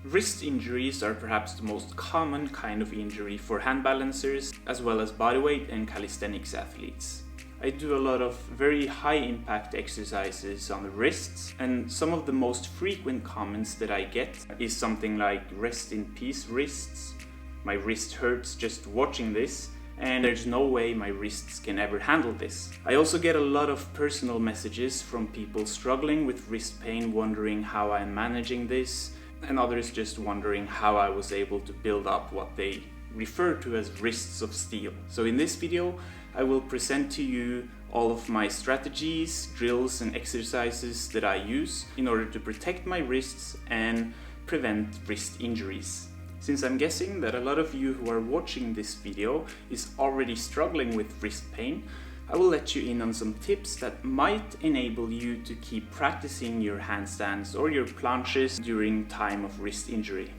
Wrist injuries are perhaps the most common kind of injury for hand balancers, as well as bodyweight and calisthenics athletes. I do a lot of very high impact exercises on the wrists, and some of the most frequent comments that I get is something like "rest in peace wrists," "my wrist hurts just watching this," and "there's no way my wrists can ever handle this." I also get a lot of personal messages from people struggling with wrist pain, wondering how I'm managing this, and others just wondering how I was able to build up what they refer to as wrists of steel. So in this video, I will present to you all of my strategies, drills and exercises that I use in order to protect my wrists and prevent wrist injuries. Since I'm guessing that a lot of you who are watching this video is already struggling with wrist pain, I will let you in on some tips that might enable you to keep practicing your handstands or your planches during time of wrist injury.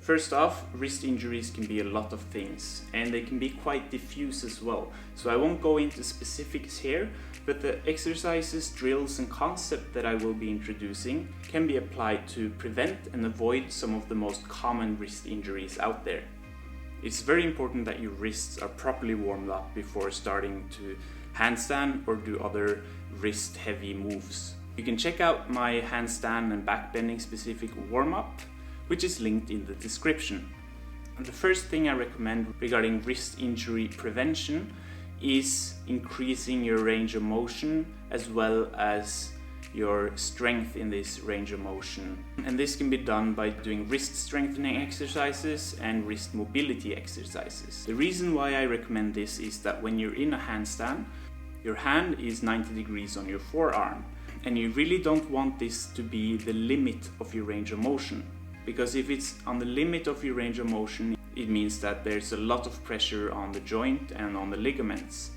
First off, wrist injuries can be a lot of things, and they can be quite diffuse as well. So I won't go into specifics here, but the exercises, drills and concept that I will be introducing can be applied to prevent and avoid some of the most common wrist injuries out there. It's very important that your wrists are properly warmed up before starting to handstand or do other wrist heavy moves. You can check out my handstand and backbending specific warm-up, which is linked in the description. And the first thing I recommend regarding wrist injury prevention is increasing your range of motion as well as your strength in this range of motion. And this can be done by doing wrist strengthening exercises and wrist mobility exercises. The reason why I recommend this is that when you're in a handstand, your hand is 90 degrees on your forearm, and you really don't want this to be the limit of your range of motion. Because if it's on the limit of your range of motion, it means that there's a lot of pressure on the joint and on the ligaments.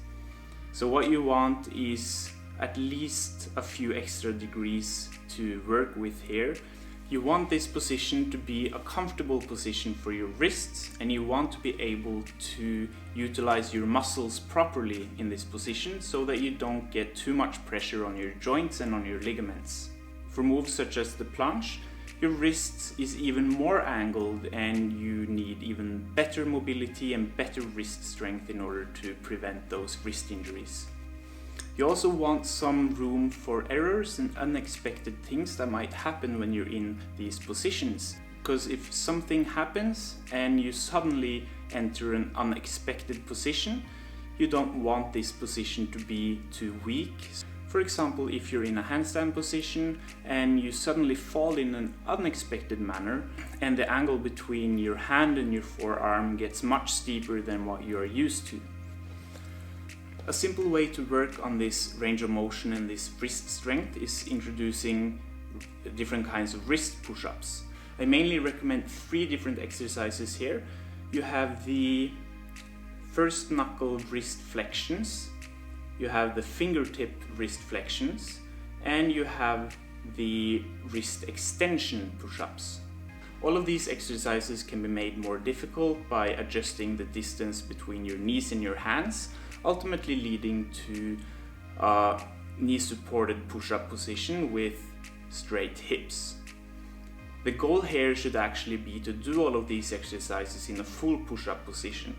So what you want is at least a few extra degrees to work with here. You want this position to be a comfortable position for your wrists, and you want to be able to utilize your muscles properly in this position so that you don't get too much pressure on your joints and on your ligaments. For moves such as the plunge, your wrists is even more angled, and you need even better mobility and better wrist strength in order to prevent those wrist injuries. You also want some room for errors and unexpected things that might happen when you're in these positions. Because if something happens and you suddenly enter an unexpected position, you don't want this position to be too weak. For example, if you're in a handstand position and you suddenly fall in an unexpected manner, and the angle between your hand and your forearm gets much steeper than what you are used to. A simple way to work on this range of motion and this wrist strength is introducing different kinds of wrist push-ups. I mainly recommend 3 different exercises here. You have the first knuckle wrist flexions, you have the fingertip wrist flexions, and you have the wrist extension push-ups. All of these exercises can be made more difficult by adjusting the distance between your knees and your hands, ultimately leading to a knee-supported push-up position with straight hips. The goal here should actually be to do all of these exercises in a full push-up position.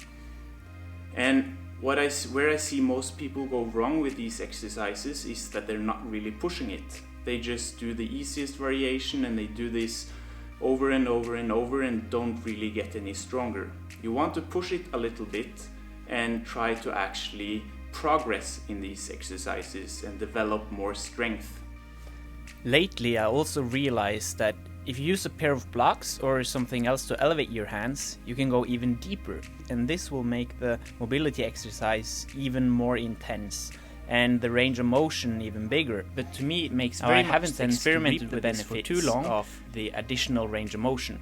And where I see most people go wrong with these exercises is that they're not really pushing it. They just do the easiest variation, and they do this over and over and over and don't really get any stronger. You want to push it a little bit and try to actually progress in these exercises and develop more strength. Lately, I also realized that if you use a pair of blocks or something else to elevate your hands, you can go even deeper, and this will make the mobility exercise even more intense and the range of motion even bigger. But to me, it makes very much sense. I haven't experimented with this for too long of the additional range of motion.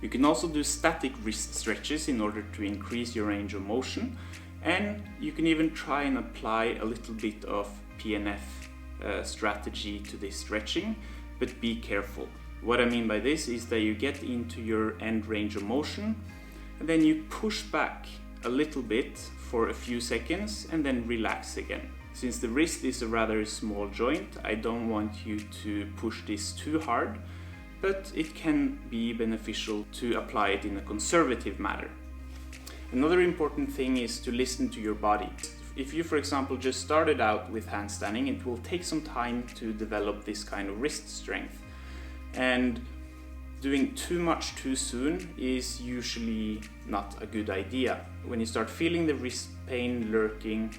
You can also do static wrist stretches in order to increase your range of motion, and you can even try and apply a little bit of PNF strategy to this stretching, but be careful. What I mean by this is that you get into your end range of motion and then you push back a little bit for a few seconds and then relax again. Since the wrist is a rather small joint, I don't want you to push this too hard, but it can be beneficial to apply it in a conservative manner. Another important thing is to listen to your body. If you, for example, just started out with handstanding, it will take some time to develop this kind of wrist strength. And doing too much too soon is usually not a good idea. When you start feeling the wrist pain lurking,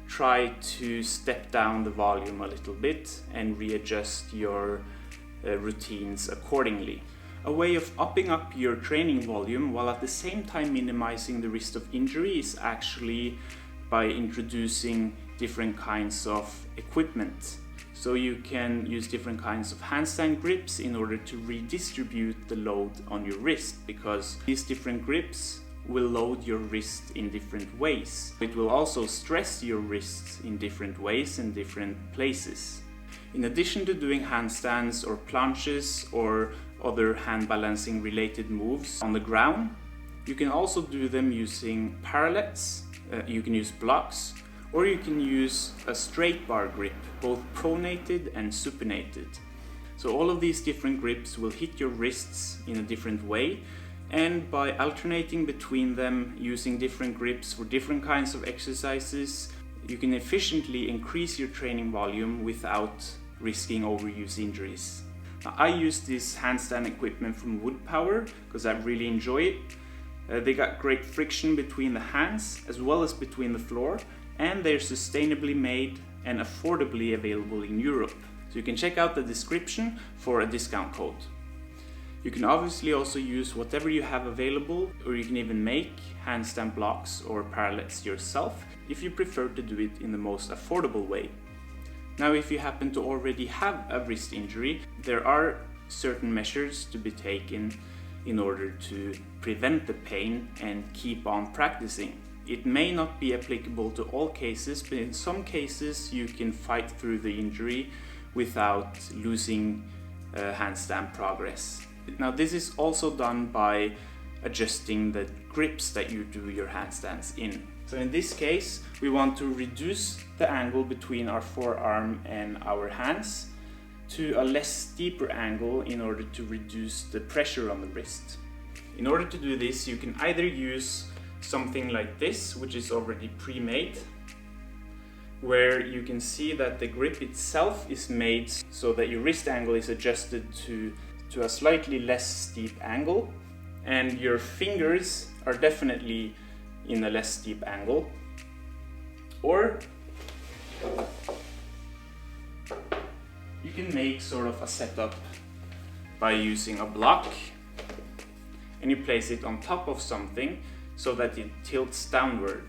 try to step down the volume a little bit and readjust your routines accordingly. A way of upping up your training volume while at the same time minimizing the risk of injury is actually by introducing different kinds of equipment. So you can use different kinds of handstand grips in order to redistribute the load on your wrist, because these different grips will load your wrist in different ways. It will also stress your wrists in different ways and different places. In addition to doing handstands or planches or other hand balancing related moves on the ground, you can also do them using parallettes, you can use blocks, or you can use a straight bar grip, both pronated and supinated. So all of these different grips will hit your wrists in a different way, and by alternating between them using different grips for different kinds of exercises, you can efficiently increase your training volume without risking overuse injuries. Now, I use this handstand equipment from Wood Power because I really enjoy it. They got great friction between the hands as well as between the floor, and they're sustainably made and affordably available in Europe. So you can check out the description for a discount code. You can obviously also use whatever you have available, or you can even make handstand blocks or parallettes yourself if you prefer to do it in the most affordable way. Now, if you happen to already have a wrist injury, there are certain measures to be taken in order to prevent the pain and keep on practicing. It may not be applicable to all cases, but in some cases you can fight through the injury without losing handstand progress. Now, this is also done by adjusting the grips that you do your handstands in. So in this case, we want to reduce the angle between our forearm and our hands to a less steeper angle in order to reduce the pressure on the wrist. In order to do this, you can either use something like this, which is already pre-made, where you can see that the grip itself is made so that your wrist angle is adjusted to a slightly less steep angle, and your fingers are definitely in a less steep angle. Or you can make sort of a setup by using a block, and you place it on top of something so that it tilts downward.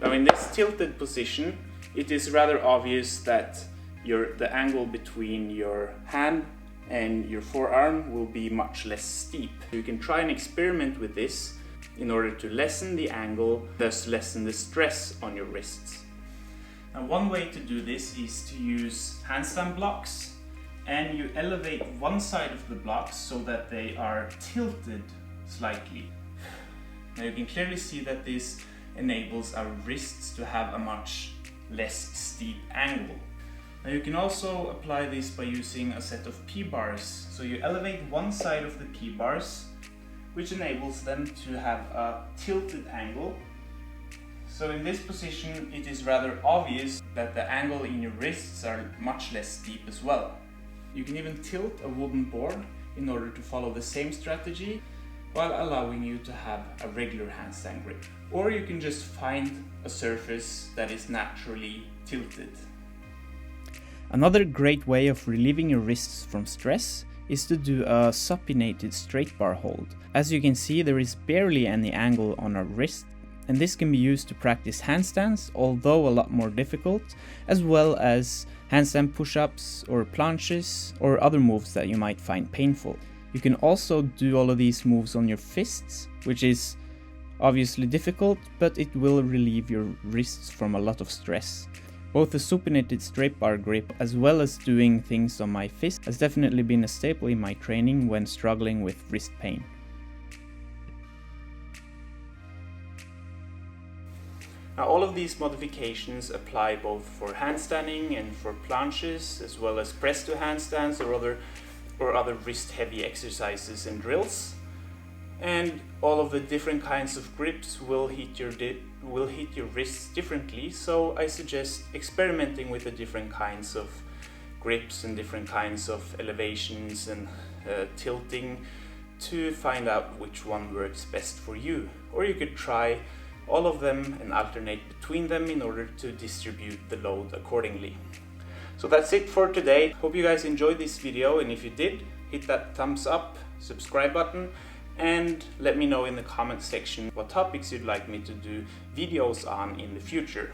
Now, in this tilted position, it is rather obvious that the angle between your hand and your forearm will be much less steep. You can try and experiment with this in order to lessen the angle, thus lessen the stress on your wrists. Now, one way to do this is to use handstand blocks, and you elevate one side of the blocks so that they are tilted slightly. Now, you can clearly see that this enables our wrists to have a much less steep angle. Now, you can also apply this by using a set of P-bars. So you elevate one side of the P-bars, which enables them to have a tilted angle. So in this position, it is rather obvious that the angle in your wrists are much less steep as well. You can even tilt a wooden board in order to follow the same strategy while allowing you to have a regular handstand grip. Or you can just find a surface that is naturally tilted. Another great way of relieving your wrists from stress is to do a supinated straight bar hold. As you can see, there is barely any angle on our wrist, and this can be used to practice handstands, although a lot more difficult, as well as handstand push-ups or planches or other moves that you might find painful. You can also do all of these moves on your fists, which is obviously difficult, but it will relieve your wrists from a lot of stress. Both the supinated straight bar grip as well as doing things on my fist has definitely been a staple in my training when struggling with wrist pain. Now all of these modifications apply both for handstanding and for planches, as well as press to handstands or other wrist heavy exercises and drills. And all of the different kinds of grips will hit your wrists differently, so I suggest experimenting with the different kinds of grips and different kinds of elevations and tilting to find out which one works best for you. Or you could try all of them and alternate between them in order to distribute the load accordingly. So that's it for today. Hope you guys enjoyed this video, and if you did, hit that thumbs up, subscribe button, and let me know in the comment section what topics you'd like me to do videos on in the future.